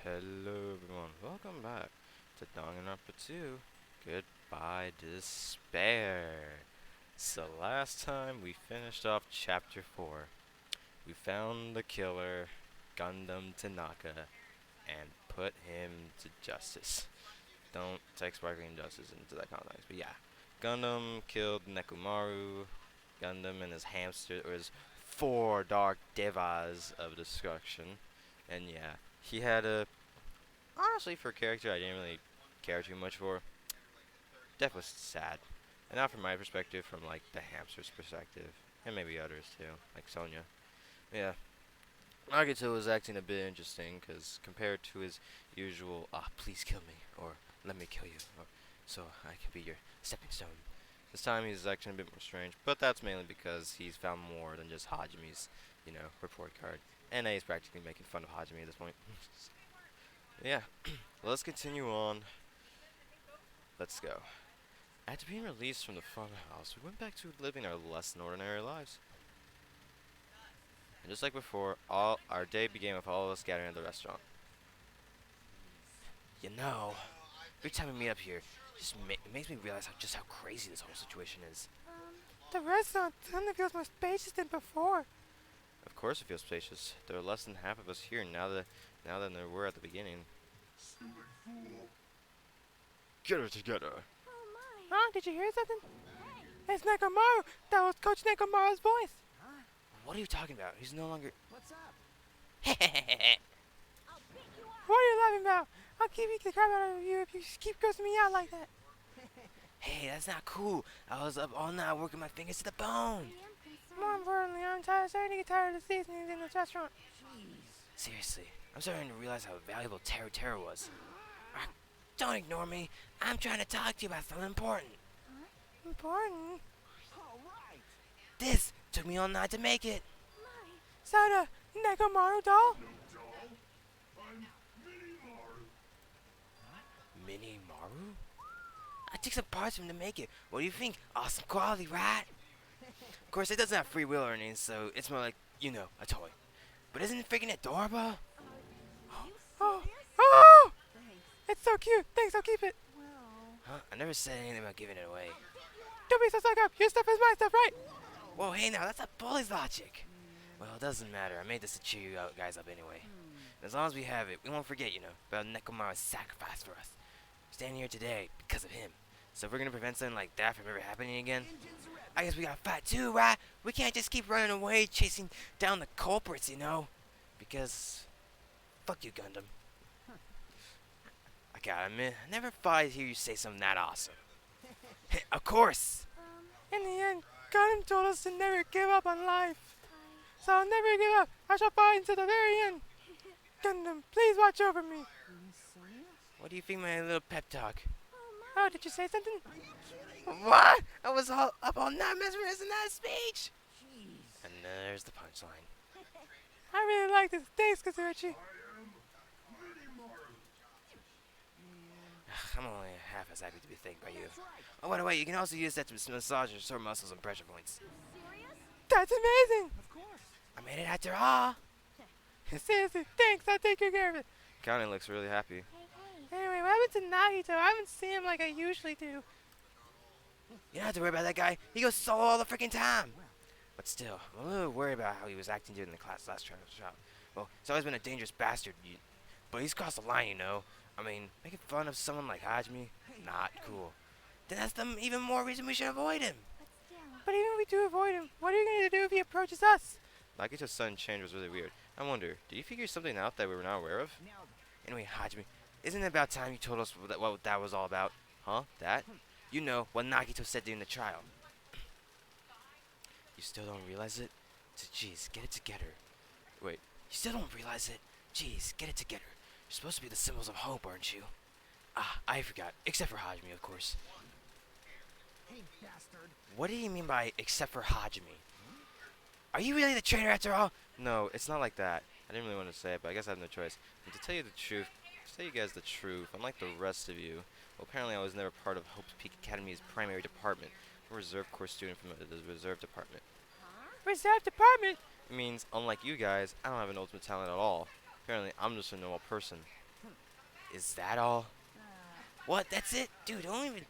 Hello everyone, welcome back to Danganronpa 2. Goodbye Despair. So last time we finished off chapter 4. We found the killer, Gundam Tanaka, and put him to justice. Don't take sparkling justice into that context, but yeah. Gundam killed Nekomaru, Gundam and his hamster, or his 4 dark devas of destruction. And yeah, he had a honestly, for a character I didn't really care too much for, death was sad. And not from my perspective, from like the hamster's perspective, and maybe others too, like Sonya. Yeah, Nagato was acting a bit interesting because compared to his usual, please kill me, or let me kill you, or so I can be your stepping stone. This time he's acting a bit more strange, but that's mainly because he's found more than just Hajime's, report card. And he's practically making fun of Hajime at this point. Yeah, let's continue on. Let's go. After being released from the funhouse, we went back to living our less than ordinary lives. And just like before, our day began with all of us gathering at the restaurant. You know, every time we meet up here, it makes me realize just how crazy this whole situation is. The restaurant suddenly feels more spacious than before. Of course it feels spacious. There are less than half of us here now than there were at the beginning. Get her together. Huh? Did you hear something? It's Nekomaru! That was Coach Nekomaru's voice! What are you talking about? He's no longer... What's up? What are you laughing about? I'll keep the crap out of you if you keep grossing me out like that. Hey, that's not cool. I was up all night working my fingers to the bone. More importantly, starting to get tired of the seasonings in this restaurant. Seriously, I'm starting to realize how valuable Terra was. Don't ignore me. I'm trying to talk to you about something important. Important? All right. This took me all night to make it. So the Nekomaru doll? Mini Maru? I took some parts from him to make it. What do you think? Awesome quality, right? Of course, it doesn't have free will or anything, so it's more like, a toy. But isn't it freaking adorable? Oh! Oh! It's so cute! Thanks, I'll keep it! Huh? I never said anything about giving it away. Don't be so stuck up! Your stuff is my stuff, right? Whoa, hey now, that's a bully's logic. Well, it doesn't matter. I made this to cheer you guys up anyway. And as long as we have it, we won't forget, about Nekomaru's sacrifice for us. We're standing here today because of him. So if we're gonna prevent something like that from ever happening again, I guess we gotta fight too, right? We can't just keep running away, chasing down the culprits, Because, fuck you, Gundam. I gotta admit, I never thought I'd hear you say something that awesome. Of course! In the end, Gundam told us to never give up on life. So I'll never give up. I shall fight until the very end. Gundam, please watch over me. What do you think, my little pep talk? Oh, did you say something? What? I was all up all night mesmerizing that speech! And there's the punchline. I really like this. Thanks, Kazuichi. I'm only half as happy to be thanked by you. Oh, by the way, you can also use that to massage your sore muscles and pressure points. That's amazing. Of course. I made it after all. Seriously, thanks. I'll take good care of it. County looks really happy. Anyway, what happened to Nagito? I haven't seen him like I usually do. You don't have to worry about that guy. He goes solo all the freaking time. But still, I'm a little worried about how he was acting during the class last shop. Well, he's always been a dangerous bastard, but he's crossed the line, I mean, making fun of someone like Hajime, not cool. Then that's the even more reason we should avoid him. But even if we do avoid him, what are you going to do if he approaches us? Nagito's sudden change was really weird. I wonder, did you figure something out that we were not aware of? Anyway, Hajime, isn't it about time you told us what that was all about? Huh? That? You know, what Nagito said during the trial. You still don't realize it? Jeez, get it together. Wait, you still don't realize it? Jeez, get it together. You're supposed to be the symbols of hope, aren't you? I forgot. Except for Hajime, of course. Hey, bastard. What do you mean by except for Hajime? Are you really the traitor after all? No, it's not like that. I didn't really want to say it, but I guess I have no choice. And to tell you you guys the truth, unlike the rest of you, well, apparently I was never part of Hope's Peak Academy's primary department. I'm a reserve corps student from the reserve department. Reserve department? It means, unlike you guys, I don't have an ultimate talent at all. Apparently, I'm just a normal person. Is that all? What? That's it? Dude, don't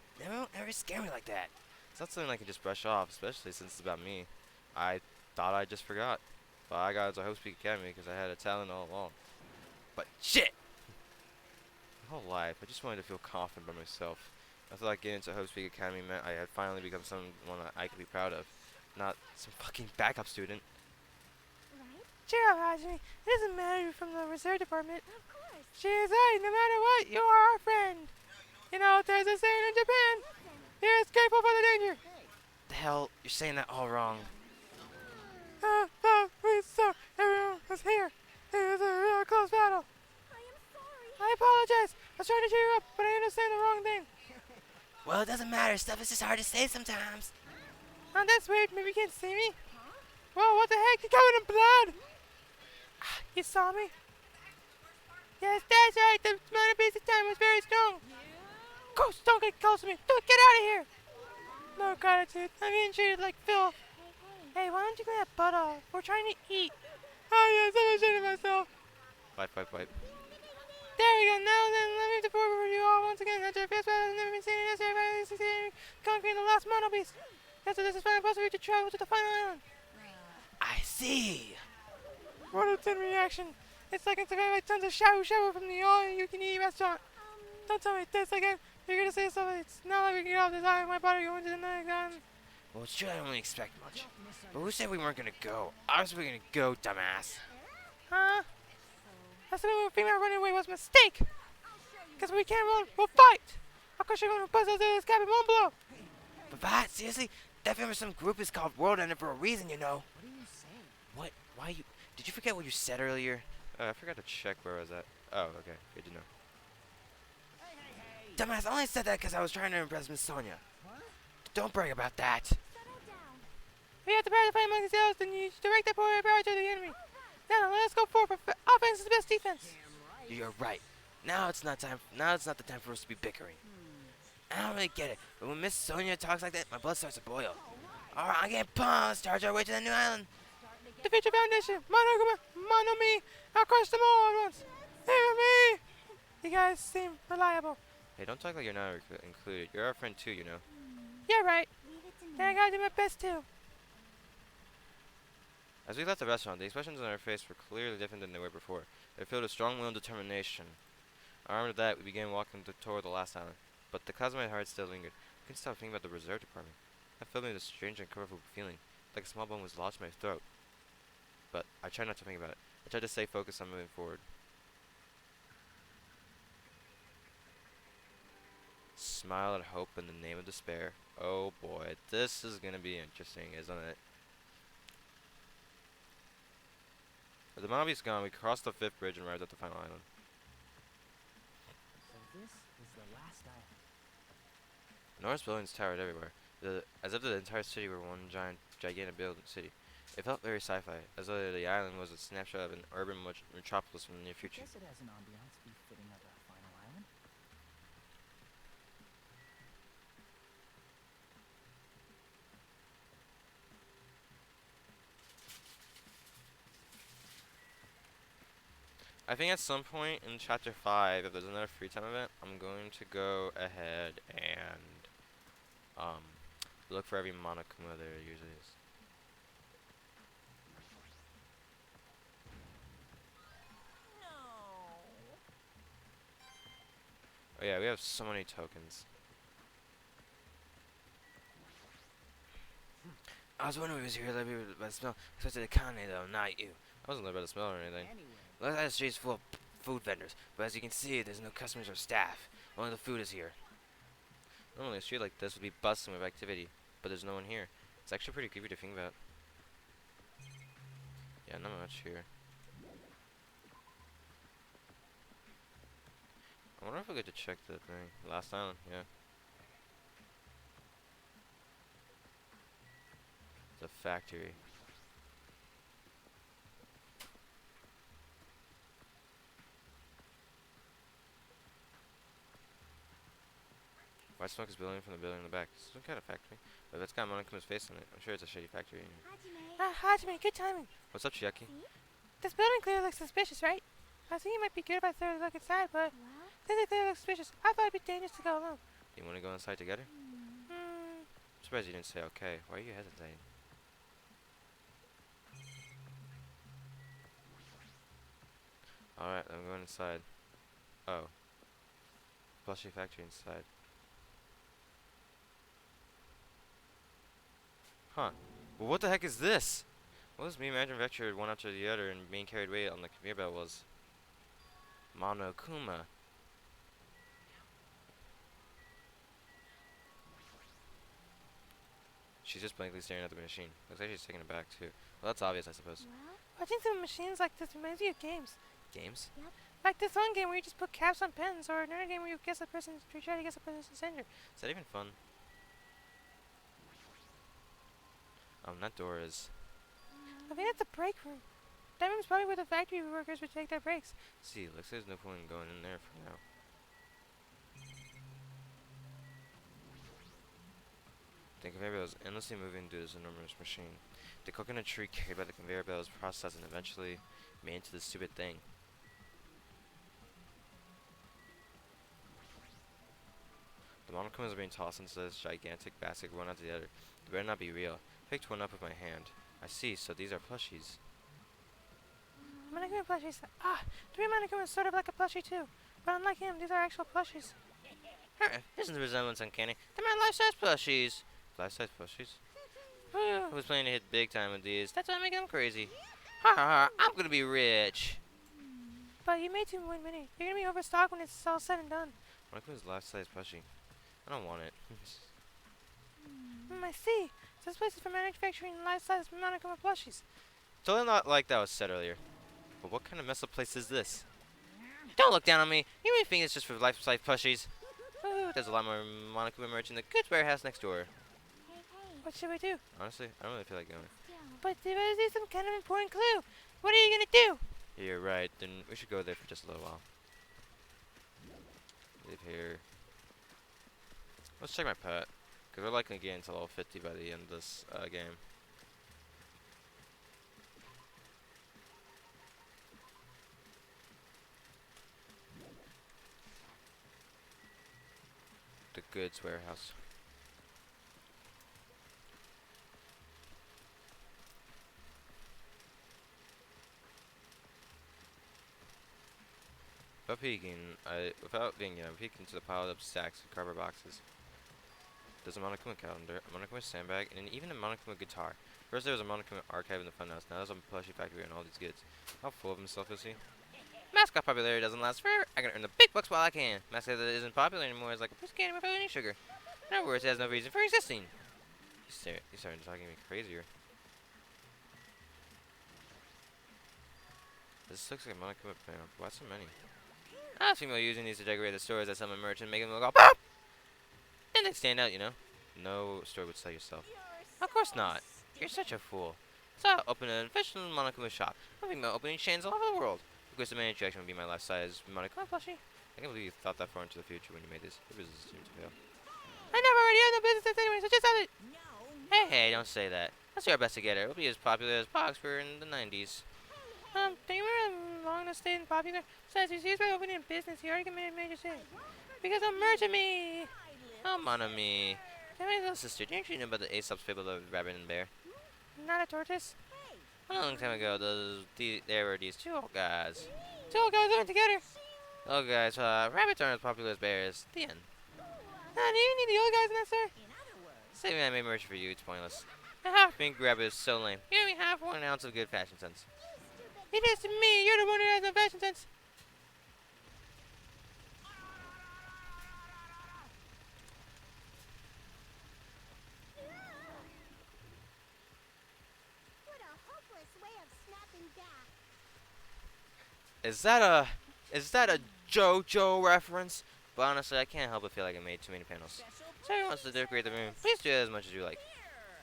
ever scare me like that. It's not something I can just brush off, especially since it's about me. I thought I just forgot. But I got into Hope Speak Academy because I had a talent all along. But shit! My whole life, I just wanted to feel confident by myself. I thought getting into Hope Speak Academy meant I had finally become someone that I could be proud of. Not some fucking backup student. Cheer up, Hajime. It doesn't matter you're from the reserve department. She is right. No matter what, you are our friend. You know, there's a saying in Japan. You're as grateful for the danger. The hell? You're saying that all wrong. So everyone was here. It was a real close battle. I apologize. I was trying to cheer you up, but I understand the wrong thing. Well, it doesn't matter. Stuff is just hard to say sometimes. Oh, that's weird. Maybe you can't see me. Whoa, what the heck? You're covered in blood. You saw me? Yes, that's right. The amount of piece of time was very strong. Ghost, don't get close to me. Don't get out of here. No gratitude. I'm being treated like filth. Hey, why don't you clean that butt off? We're trying to eat. Oh, yes, I'm ashamed of myself. Wipe. There we go. Now then, let me report for you all once again that your best battle has never been seen in history. Finally succeeding in conquering the last mono beast. Yes, so this is finally possible to travel to the final island. I see. What a tin reaction. It's like inspired by tons of shabu shabu from the all-you-can-eat restaurant. Don't tell me this again. You're gonna say something. It's not like we can get off this island. My body going to the next island. Well, sure, I don't really expect much. But who said we weren't gonna go? Obviously, we're gonna go, dumbass. Huh? I said we were female running away was a mistake. Because we can't run, we'll fight. I'll crush everyone who puts us in this cabin one blow. But seriously? That film or some group is called World Ender for a reason, you know. What are you saying? What? Why you... Did you forget what you said earlier? I forgot to check where I was at. Oh, okay. Good to know. Hey. Dumbass, I only said that because I was trying to impress Miss Sonia. What? Don't brag about that. We have the power to fight among ourselves, then you direct that power to the enemy. Now let's go forward. Offense is the best defense. Damn right. You're right. Now it's not the time for us to be bickering. I don't really get it, but when Miss Sonia talks like that, my blood starts to boil. Alright, I'm getting pumped. Let's charge our way to the new island. The future foundation. Mono me. I'll crush them all at once. Leave me. You guys seem reliable. Hey, don't talk like you're not included. You're our friend too, you know. You're right. Then I gotta do my best too. As we left the restaurant, the expressions on our face were clearly different than they were before. They filled with strong will and determination. Armed with that, we began walking toward the last island. But the clouds in my heart still lingered. I couldn't stop thinking about the reserve department. That filled me with a strange and colorful feeling, like a small bone was lodged in my throat. But I tried not to think about it. I tried to stay focused on moving forward. Smile at hope in the name of despair. Oh boy, this is gonna be interesting, isn't it? With the Mobby's gone, we crossed the 5th bridge and arrived at the final island. So this is the last island. Enormous buildings towered everywhere, as if the entire city were one gigantic building city. It felt very sci-fi, as though the island was a snapshot of an urban metropolis from the near future. Guess it has an ambiance befitting of a final island. I think at some point in chapter 5, if there's another free time event, I'm going to go ahead and look for every Monokuma there usually is. Oh yeah, we have so many tokens. I was wondering if it was here that we were by the smell. Especially the Kane though, not you. I wasn't there by the smell or anything. Anyway, Looks like the street's full of food vendors, but as you can see, there's no customers or staff. Only the food is here. Normally a street like this would be bustling with activity, but there's no one here. It's actually pretty creepy to think about. Yeah, not much here. I wonder if we get to check the thing. Last island, yeah. The factory. White smoke is billowing from the building in the back. Some kind of factory. But if it's got Monokuma's face on it, I'm sure it's a shady factory. Hajime, good timing. What's up, Chiaki? This building clearly looks suspicious, right? I think it might be good if I throw a look inside, but This clearly looks suspicious. I thought it'd be dangerous to go alone. Do you want to go inside together? Hmm. I'm surprised you didn't say okay. Why are you hesitating? Alright, I'm going inside. Oh. Plushie factory inside. Huh. Well, what the heck is this? What was me imagine vectored one after the other and being carried away on the conveyor belt was Monokuma. She's just blankly staring at the machine. Looks like she's taken aback too. Well, that's obvious, I suppose. Well, watching some machines like this reminds me of games. Games? Like this one game where you just put caps on pens, or another game where you guess a person's, you try to guess a person's gender. Is that even fun? That door is. I think it's a break room. That room's probably where the factory workers would take their breaks. See, looks like there's no point in going in there for now. The conveyor belt is endlessly moving due to this enormous machine. The coconut tree carried by the conveyor belt is processed and eventually made into this stupid thing. The monocomas are being tossed into this gigantic basket one after the other. They better not be real. Picked one up with my hand. I see, so these are plushies. Monokuma plushies. The real Monokuma is sort of like a plushie too. But unlike him, these are actual plushies. Isn't the resemblance uncanny? They're my life-size plushies. Life-size plushies? I was planning to hit big time with these. That's why I make them crazy. Ha ha ha, I'm gonna be rich. But you made too win many. You're gonna be overstocked when it's all said and done. Monokuma's life-size plushie. I don't want it. I see. So this place is for manufacturing life-size Monokuma plushies. Totally not like that was said earlier. But what kind of messed up place is this? Don't look down on me. You may think it's just for life-size plushies. Ooh, there's a lot more Monokuma merch in the goods warehouse next door. What should we do? Honestly, I don't really feel like going. But there is some kind of important clue. What are you gonna do? You're right. Then we should go there for just a little while. Live here. Let's check my pet. Because we're likely getting to level 50 by the end of this game. The goods warehouse. Without peeking, I peeked into the piled up stacks of cardboard boxes. There's a Monokuma calendar, a Monokuma sandbag, and even a Monokuma guitar. First there was a Monokuma archive in the funhouse, now there's a plushie factory and all these goods. How full of himself is he? Mascot popularity doesn't last forever. I gotta earn the big bucks while I can. Mascot that isn't popular anymore is like a piece of candy without any sugar. In other words, it has no reason for existing. He's starting to talk me crazier. This looks like a Monokuma panel. Why so many? I've seen people using these to decorate the stores that sell my merch and make them look all pop! And they stand out, you know. No store would sell yourself. Of course not. You're such a fool. So I'll open an official Monokuma shop. I'll be opening chains all over the world. Of course, the main attraction would be my life-size Monokuma plushie. I can't believe you thought that far into the future when you made this. Your business seemed to fail. I never already had no business anyway, so just have it. Hey, don't say that. Let's do our best to get her. We'll be as popular as Pogs were in the 90s. Do you remember how long this stayed popular? Besides, you see, by opening a business, he already committed a major sin. Because of merch me. Oh, mon ami. Tell my little sister, didn't you know about the Aesop's fable of the rabbit and bear? Not a tortoise. A long time ago, there were these two old guys. Two old guys living together. Old guys, rabbits aren't as popular as bears. The end. Do you need the old guys in that story? Saving that made merch for you, it's pointless. Pink rabbit is so lame. You don't even have 1 ounce of good fashion sense. It is to me. You're the one who has no fashion sense. What a hopeless way of snapping back. Is that a JoJo reference? But honestly, I can't help but feel like I made too many panels. So if anyone wants to decorate the room, please do it as much as you like.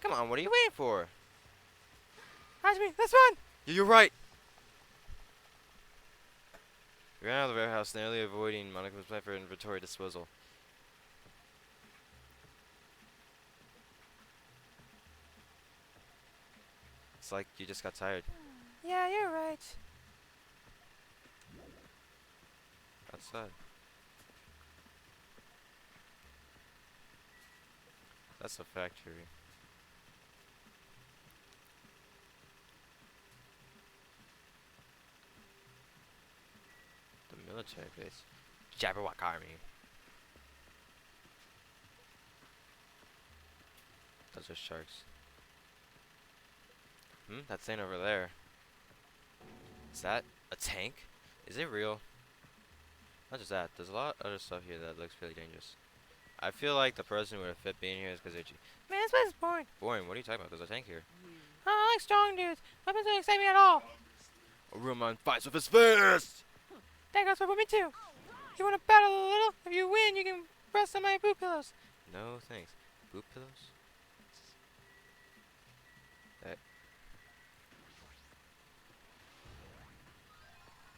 Come on, what are you waiting for? That's me. Let's run. You're right. We ran out of the warehouse, narrowly avoiding Monokuma's plan for inventory disposal. It's like you just got tired. Yeah, you're right. Outside. That's a factory. The military base. Jabberwock Army. Those are sharks. That thing over there. Is that a tank? Is it real? Not just that. There's a lot of other stuff here that looks really dangerous. I feel like the person who would have fit being here is because they're Man, this place is boring. boring. What are you talking about? There's a tank here. I like strong dudes. Weapons don't excite me at all. A real man fights with his fist! That goes for me too. You want to battle a little? If you win, you can rest on my boot pillows. No thanks. Boot pillows?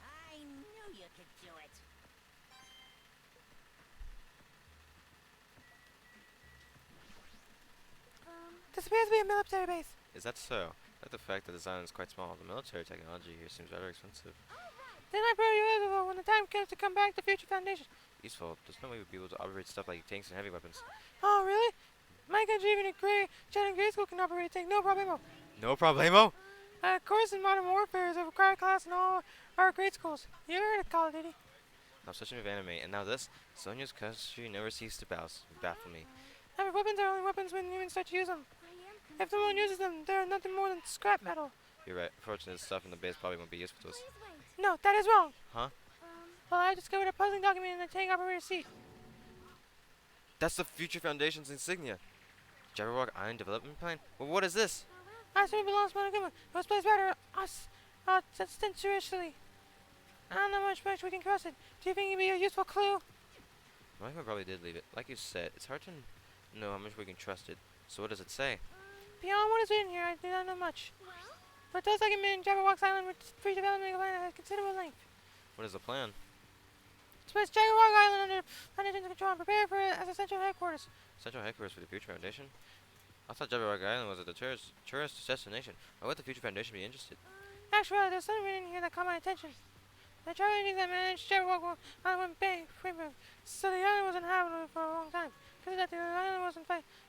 I knew you could do it. This appears to be a military base. Is that so? Like the fact that this island is quite small, the military technology here seems rather expensive. Then I borrow you useful when the time comes to come back to Future Foundation. Useful. There's no way we'd be able to operate stuff like tanks and heavy weapons. Oh, really? My country, even a giant grade school can operate a tank, no problemo. No problemo! Course in modern warfare is a required class in all our grade schools. You heard of Call of Duty? I'm obsession with anime, and now this. Sonia's country never ceases to baffle me. Heavy weapons are only weapons when humans start to use them. If someone uses them, they're nothing more than scrap metal. You're right. Unfortunately, this stuff in the base probably won't be useful to us. Please wait. No, that is wrong. Huh? Well, I discovered a puzzling document in the tank operator's seat. That's the Future Foundation's insignia. Jabberwock Island Development Plan? Well, what is this? I assume it belongs to Monogama. It was placed rather ostentatiously. I don't know how much we can trust it. Do you think it'd be a useful clue? Monica probably did leave it. Like you said, it's hard to know how much we can trust it. So what does it say? Beyond what is written here, I do not know much. Well, But it does document Jabberwock's island with free development plan at considerable length. What is the plan? To place Jabberwock Island under Foundation's control and prepare for it as a central headquarters. Central headquarters for the Future Foundation? I thought Jabberwock Island was a tourist destination. Why would the Future Foundation be interested? Actually, there's something written here that caught my attention. The tragedy that managed Jabberwock Island went bankrupt, so the island was uninhabitable for a long time. Because of that, the island was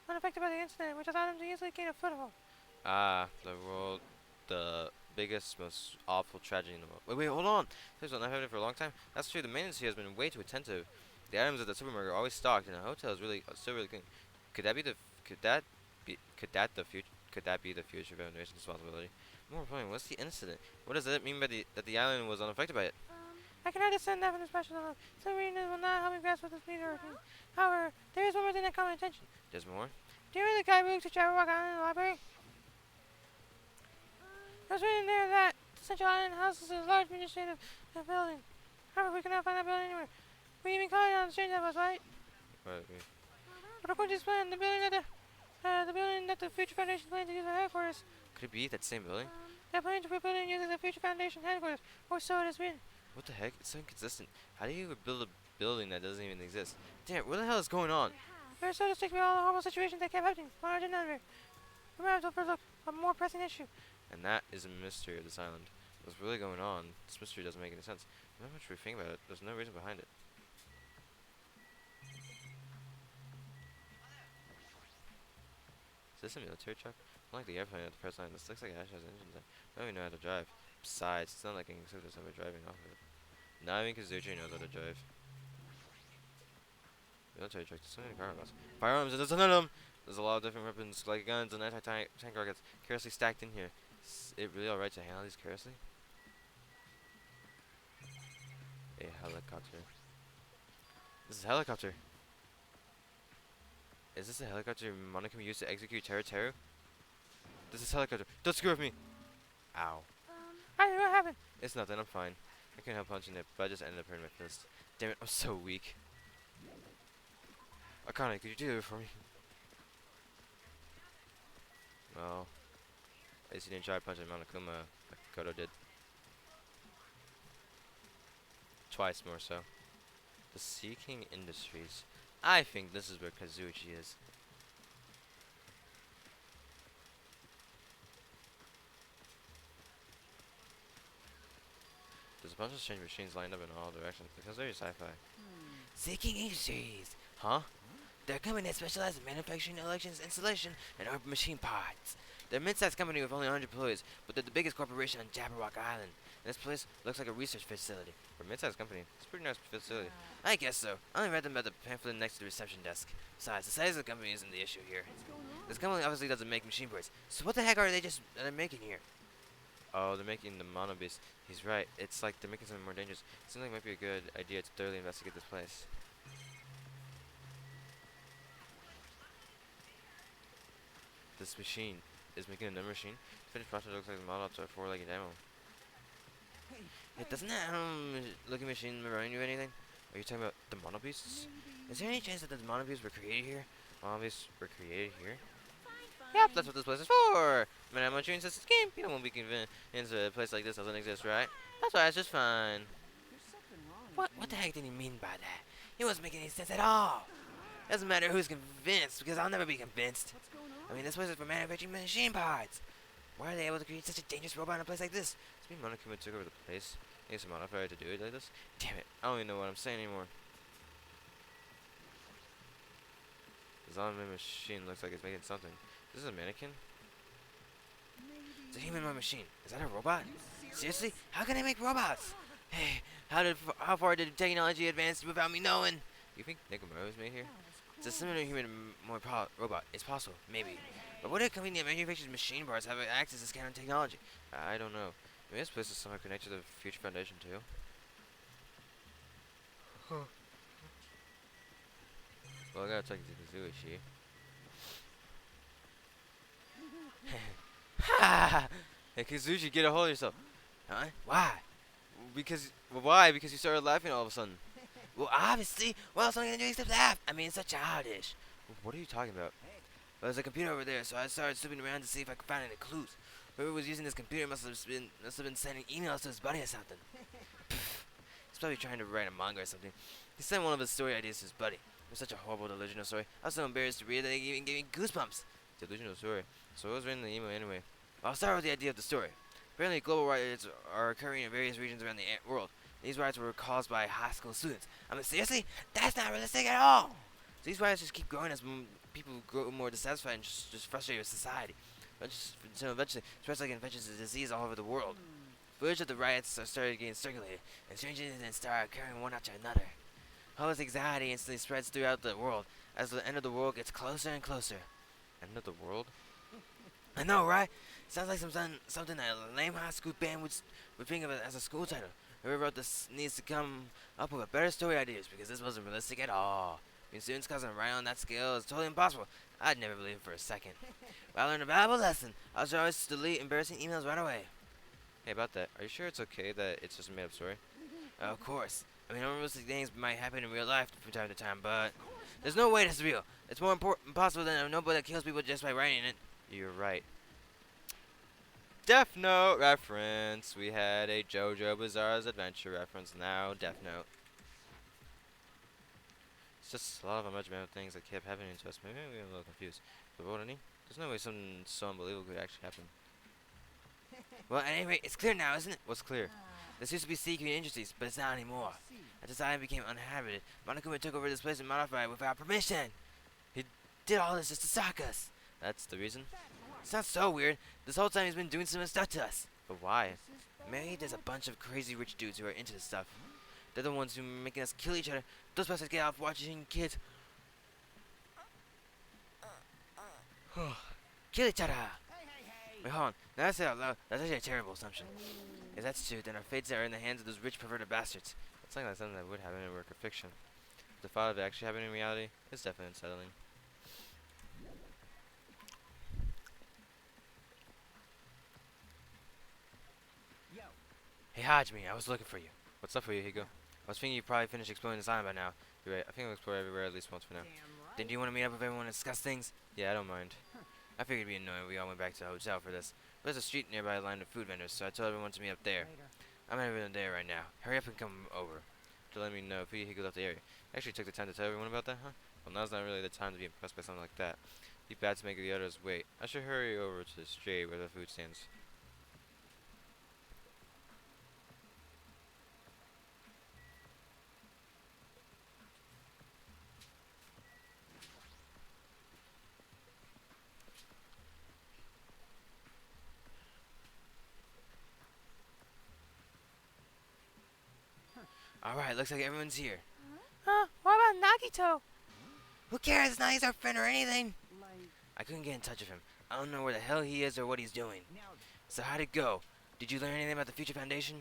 unaffected by the incident, which allowed them to easily gain a foothold. Ah, the biggest, most awful tragedy in the world. Wait, hold on! Things will not have it for a long time? That's true, the maintenance here has been way too attentive. The items at the supermarket are always stocked, and the hotel is still really clean. Could that be the Future Foundation's responsibility? More importantly, what's the incident? What does that mean by that the island was unaffected by it? I cannot discern that from the special knowledge. Some reading will not help me grasp what this means or means. However, there is one more thing that caught my attention. There's more? Do you remember the guidebook to Jabberwock Island in the library? It was written there that the Central Island houses a large administrative building. However, we cannot find that building anywhere. We even called it on the strange that was, right? Wait. But according to this plan, the building that the Future Foundation plans to use for headquarters, Could it be that same building? they're planning to rebuild and use as the Future Foundation headquarters, or so it has been. What the heck? It's so inconsistent. How do you build a building that doesn't even exist? Damn, what the hell is going on? We are so to stick with all the horrible situations that kept happening, one after another. We might have to overlook a more pressing issue. And that is a mystery of this island. What's really going on? This mystery doesn't make any sense. No matter how much we think about it, there's no reason behind it. Is this a military truck? Unlike the airplane at the press line, this looks like it actually has engines. I don't even know how to drive. Besides, it's not like I can accept this over driving off of it. Not even Kazuchi knows how to drive. Military trucks, there's so many firearms. Firearms, and there's a ton of them! There's a lot of different weapons, like guns and anti-tank rockets, carelessly stacked in here. Is it really alright to handle these carelessly? A helicopter. This is a helicopter. Is this a helicopter Monica used to execute Teru? This is helicopter. Don't screw with me! Ow. I don't know what happened. It's nothing, I'm fine. I couldn't help punching it, but I just ended up hurting my fist. Damn it, I'm so weak. Arkhaotic, could you do it for me? Well, at least you didn't try punching Monokuma like Kodo did. Twice more so. The Seeking Industries. I think this is where Kazuchi is. There's a bunch of strange machines lined up in all directions. Because very sci-fi. Seeking Industries! Huh? They're a company that specializes in manufacturing, elections, installation, and urban machine parts. They're a mid-sized company with only 100 employees, but they're the biggest corporation on Jabberwock Island. And this place looks like a research facility. For a mid-sized company, it's a pretty nice facility. I guess so. I only read them about the pamphlet next to the reception desk. Besides, the size of the company isn't the issue here. This company obviously doesn't make machine parts. So what the heck are they making here? Oh, they're making the Mono Beast. He's right. It's like they're making something more dangerous. It seems like it might be a good idea to thoroughly investigate this place. This machine is making another machine. The finished product looks like the model to a four-legged animal. Hey, doesn't that looking machine remind you of anything? Are you talking about the Mono Beasts? Is there any chance that the Mono Beasts were created here? Mono Beasts were created here? Yep, that's what this place is for. Man, I'm on says this game. People won't be convinced a place like this doesn't exist, right? That's why it's just fine. What the heck did he mean by that? He wasn't making any sense at all. Doesn't matter who's convinced, because I'll never be convinced. I mean, this place is for manufacturing machine parts. Why are they able to create such a dangerous robot in a place like this? Does it mean Monokuma took over the place? He has a modifier to do it like this? Damn it, I don't even know what I'm saying anymore. The zombie machine looks like it's making something. This is a mannequin? It's a humanoid machine. Is that a robot? Seriously? How can I make robots? Hey, how far did technology advance without me knowing? You think Nekomaru was made here? It's a similar humanoid robot. It's possible, maybe. But what if a company that manufactures machine parts have access to scanner technology? I don't know. Maybe this place is somehow connected to the Future Foundation too. Well, I gotta talk to Kazuichi. Ha! Hey, Kazuchi, get a hold of yourself. Huh? Why? Why? Because you started laughing all of a sudden. Well, obviously. What else am I gonna do except laugh? I mean, it's so childish. What are you talking about? Well, there's a computer over there, so I started snooping around to see if I could find any clues. Whoever was using this computer must have been sending emails to his buddy or something. He's probably trying to write a manga or something. He sent one of his story ideas to his buddy. It was such a horrible delusional story. I was so embarrassed to read it that it even gave me goosebumps. Delusional story. So what was written in the email anyway? Well, I'll start with the idea of the story. Apparently, global riots are occurring in various regions around the world. These riots were caused by high school students. I mean, seriously? That's not realistic at all! So these riots just keep growing as people grow more dissatisfied and just frustrated with society. So eventually, spreads like infectious disease all over the world. Footage of the riots started getting circulated, and strange incidents started occurring one after another. All this anxiety instantly spreads throughout the world as the end of the world gets closer and closer. End of the world? I know, right? Sounds like something that a lame high school band would think of it as a school title. Whoever wrote this needs to come up with a better story ideas because this wasn't realistic at all. Being students causing a riot on that scale is totally impossible. I'd never believe it for a second. But I learned a valuable lesson. I should always delete embarrassing emails right away. Hey, about that, are you sure it's okay that it's just a made-up story? Of course. I mean, unrealistic things might happen in real life from time to time, but there's no way that's real. It's more impossible than a notebook that kills people just by writing it. You're right. Death Note reference. We had a JoJo Bizarre's Adventure reference. Now Death Note. It's just a lot of imaginary things that kept happening to us. Maybe we were a little confused. But what, any? There's no way something so unbelievable could actually happen. Well, at any rate, it's clear now, isn't it? What's clear? This used to be secret industries, but it's not anymore. As society became uninhabited, Monokuma took over this place and modified it without permission. He did all this just to suck us. That's the reason? It's not so weird. This whole time he's been doing similar stuff to us. But why? Maybe there's a bunch of crazy rich dudes who are into this stuff. They're the ones who are making us kill each other. Those bastards get off watching kids kill each other. Wait, hold on. Now that I say it out loud, that's actually a terrible assumption. If that's true, then our fates are in the hands of those rich perverted bastards. That's like something that would happen in work of fiction. The thought of it actually happening in reality is definitely unsettling. Yo. Hey Hajime, I was looking for you. What's up for you, Higo? I was thinking you probably finished exploring this island by now. You're right, I think I'll explore everywhere at least once for now. Damn Then do you want to meet up with everyone and discuss things? Yeah, I don't mind. I figured it'd be annoying if we all went back to the hotel for this. But there's a street nearby lined with food vendors, so I told everyone to meet up there. Later. I'm not even there right now. Hurry up and come over. To let me know if Higo left the area. Actually took the time to tell everyone about that, huh? Well, now's not really the time to be impressed by something like that. Be bad to make the others wait. I should hurry over to the street where the food stands. Alright, looks like everyone's here. What about Nagito? Who cares? It's not he's our friend or anything. Like, I couldn't get in touch with him. I don't know where the hell he is or what he's doing. now, So how'd it go? Did you learn anything about the Future Foundation?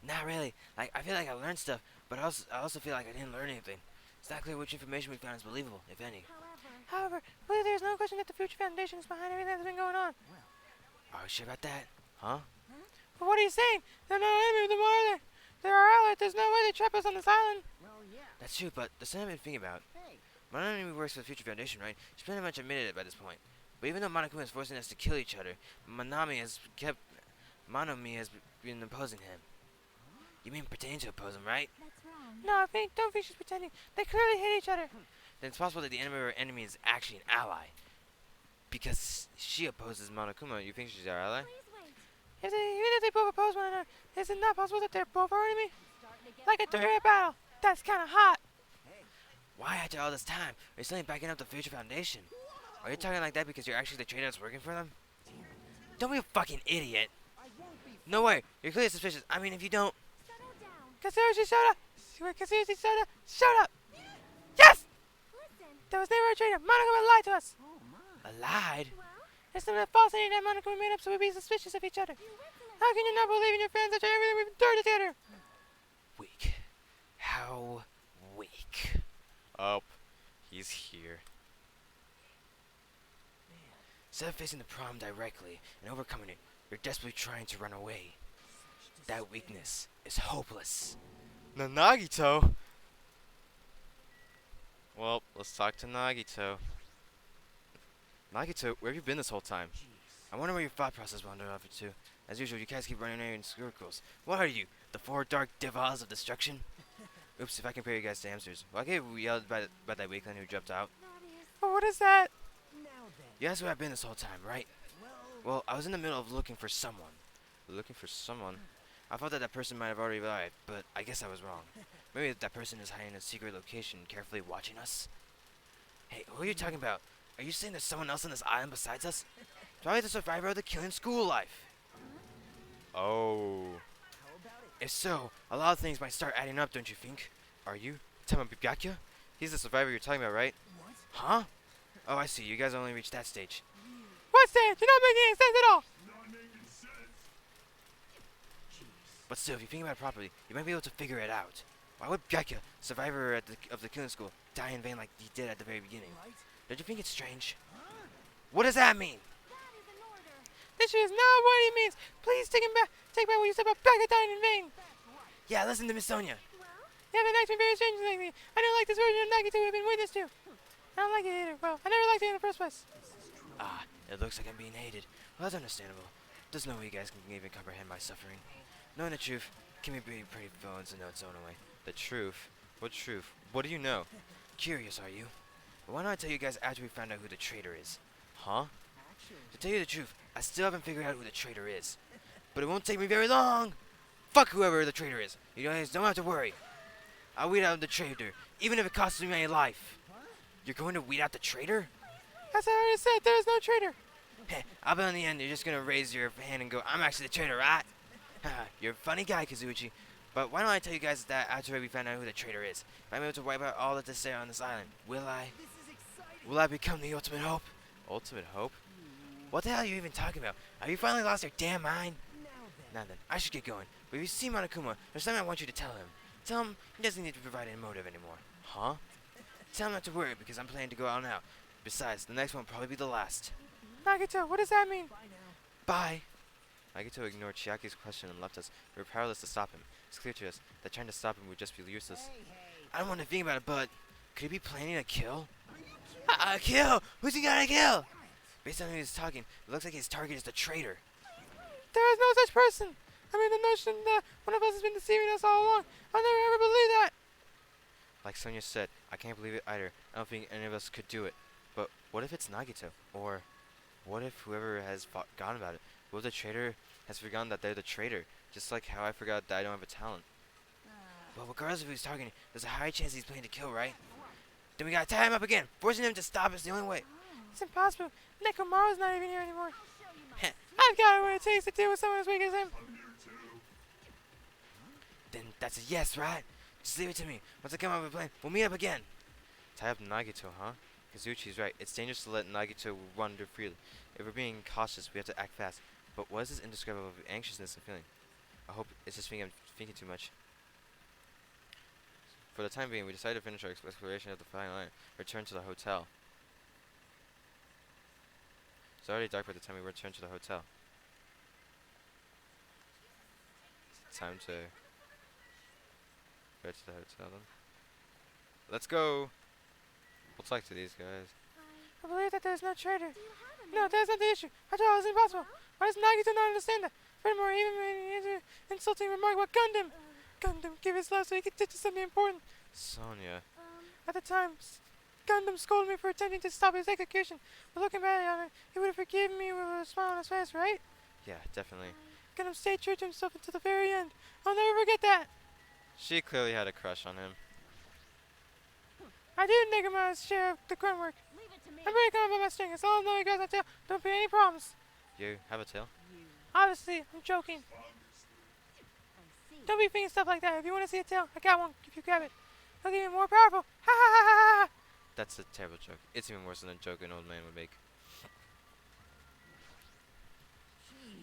Not really. Like, I feel like I learned stuff, but I also feel like I didn't learn anything. It's not clear which information we found is believable, if any. However, there's no question that the Future Foundation is behind everything that's been going on. Are you sure about that? Huh? But what are you saying? They're not enemy of the more they're our ally. There's no way they trap us on this island. well, yeah. That's true, but there's something I've been thinking about. Hey, Monami works for the Future Foundation, right? She's pretty much admitted it by this point. But even though Monokuma is forcing us to kill each other, Monomi has been opposing him. You mean pretending to oppose him, right? That's wrong. No, don't think she's pretending. They clearly hate each other. Then it's possible that the enemy of our enemy is actually an ally. Because she opposes Monokuma, you think she's our ally? Please wait. Even if they both oppose one another, is it not possible that they're both our enemy? Starting to get Like a three-way battle. That's kind of hot. Why after all this time? Are you still backing up the Future Foundation? Are you talking like that because you're actually the traitor that's working for them? Don't be a fucking idiot. No way. You're clearly suspicious. I mean, if you don't... settle down. Katsuyoshi Soda, shut up. Yes! Listen. That was never a traitor. Monokuma lied to us. oh my. Lied? Well, It's some false thing that Monokuma made up so we'd be suspicious of each other. you went to How can you not believe in your friends after everything we've endured together? Weak. How weak. Oh, he's here. Instead of facing the problem directly and overcoming it, you're desperately trying to run away. That weakness is hopeless. Nagito? Well, let's talk to Nagito. Nagito, where have you been this whole time? I wonder where your thought process wandered off to. As usual, you guys keep running in circles. What are you? The four dark devils of destruction? Oops, if I compare you guys to hamsters. Well, I get yelled by that weakling who jumped out. Oh, what is that? Now then. You guys where I've been this whole time, right? Well, I was in the middle of looking for someone. Looking for someone? I thought that person might have already arrived, but I guess I was wrong. Maybe that person is hiding in a secret location, carefully watching us. Hey, who are you talking about? Are you saying there's someone else on this island besides us? Probably the survivor of the killing school life. Oh. How about it? If so, a lot of things might start adding up, don't you think? Are you? Tamabigakya? He's the survivor you're talking about, right? What? Huh? Oh, I see. You guys only reached that stage. What's that? You're not making any sense at all. But still, if you think about it properly, you might be able to figure it out. Why would Gakya, survivor of the killing school, die in vain like he did at the very beginning? Right? Don't you think it's strange? What does that mean? that is an order. This is not what he means. Please take back what you said about Becca dying in vain. Yeah, listen to Miss Sonia. Well, You have been acting very strange lately. I don't like this version of Nagito we've been witness to. I don't like it either. Well, I never liked it in the first place. Ah, it looks like I'm being hated. Well, that's understandable. There's no way you guys can even comprehend my suffering. Knowing the truth can be pretty villains in its own way. The truth? What truth? What do you know? Curious, are you? Well, why don't I tell you guys after we find out who the traitor is? Huh? Actually, To tell you the truth, I still haven't figured out who the traitor is. But it won't take me very long. Fuck whoever the traitor is. You guys don't have to worry. I'll weed out the traitor, even if it costs me my life. You're going to weed out the traitor? As I already said, there is no traitor. Heh, I'll bet in the end you're just gonna raise your hand and go, I'm actually the traitor, right? Haha, you're a funny guy, Kazuichi. But why don't I tell you guys that after we find out who the traitor is? If I'm able to wipe out all that is there on this island, will I? this is exciting. Will I become the ultimate hope? Ultimate hope? What the hell are you even talking about? Have you finally lost your damn mind? Now then. Now then, I should get going. But if you see Monokuma, there's something I want you to tell him. Tell him he doesn't need to provide any motive anymore. Huh? Tell him not to worry because I'm planning to go out now. Besides, the next one will probably be the last. Nagito, what does that mean? Bye now. Bye! Nagito ignored Chiaki's question and left us. We were powerless to stop him. It's clear to us that trying to stop him would just be useless. Hey, hey. I don't want to think about it, but could he be planning a kill? A kill! Who's he gonna kill? Based on who he's talking, it looks like his target is the traitor. There is no such person. I mean, the notion that one of us has been deceiving us all along. I'll never ever believe that. Like Sonia said, I can't believe it either. I don't think any of us could do it. But what if it's Nagito? Or what if whoever has forgotten about it? What if the traitor has forgotten that they're the traitor? Just like how I forgot that I don't have a talent. Well, regardless of who's targeting, there's a high chance he's planning to kill, right? Then we gotta tie him up again. Forcing him to stop is the only way. It's impossible. Nekomaru's not even here anymore. I'll show you my Heh. I've got what it takes to deal with someone as weak as him. Then that's a yes, right? Just leave it to me. Once I come up with a plan, we'll meet up again. Tie up Nagito, huh? Kazuchi's right. It's dangerous to let Nagito wander freely. If we're being cautious, we have to act fast. But what is this indescribable anxiousness I'm feeling? I hope it's just I'm thinking too much. For the time being, we decided to finish our exploration of the final island. Return to the hotel. It's already dark by the time we return to the hotel. It's time to go to the hotel then. Let's go! We'll talk to these guys. I believe that there's no traitor. No, that's not the issue. I thought it was impossible. Why does Nagito not understand that? Furthermore, he even made an insulting remark about Gundam. Gundam gave his life so he could teach us something important. Sonia. At the time, Gundam scolded me for attempting to stop his execution. But looking back on it, he would have forgiven me with a smile on his face, right? Yeah, definitely. Gundam stayed true to himself until the very end. I'll never forget that. She clearly had a crush on him. I do think my share of the grunt work. Leave it to me. I'm very confident about my string. As long as no one guys I tell, don't be any problems. You have a tail? Obviously, I'm joking. I see. Don't be thinking stuff like that. If you want to see a tail, I got one. If you grab it, it'll get even more powerful. Ha ha ha ha ha! That's a terrible joke. It's even worse than a joke an old man would make.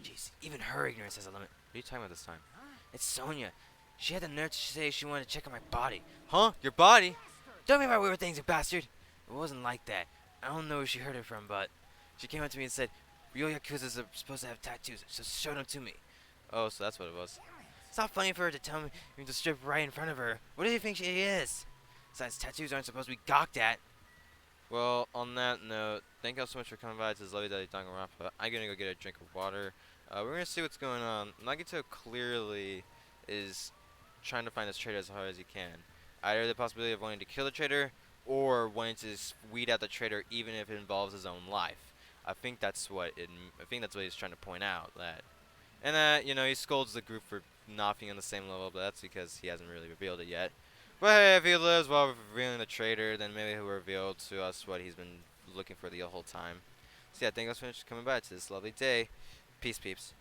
Jeez, even her ignorance has a limit. What are you talking about this time? It's Sonia. She had the nerve to say she wanted to check on my body. Huh? Your body? Don't be my weird things, you bastard. It wasn't like that. I don't know where she heard it from, but she came up to me and said, real Yakuzas are supposed to have tattoos, so show them to me. Oh, so that's what it was. It's not funny for her to tell me to strip right in front of her. What do you think she is? Besides, tattoos aren't supposed to be gawked at. Well, on that note, thank you all so much for coming by to this lovely day Danganronpa. I'm gonna go get a drink of water. We're gonna see what's going on. Nagito clearly is trying to find this traitor as hard as he can. Either the possibility of wanting to kill the traitor, or wanting to weed out the traitor, even if it involves his own life. I think that's what he's trying to point out. And you know, he scolds the group for not being on the same level, but that's because he hasn't really revealed it yet. But hey, if he lives while revealing the traitor, then maybe he'll reveal to us what he's been looking for the whole time. So yeah, thank you guys for coming by to this lovely day. Peace, peeps.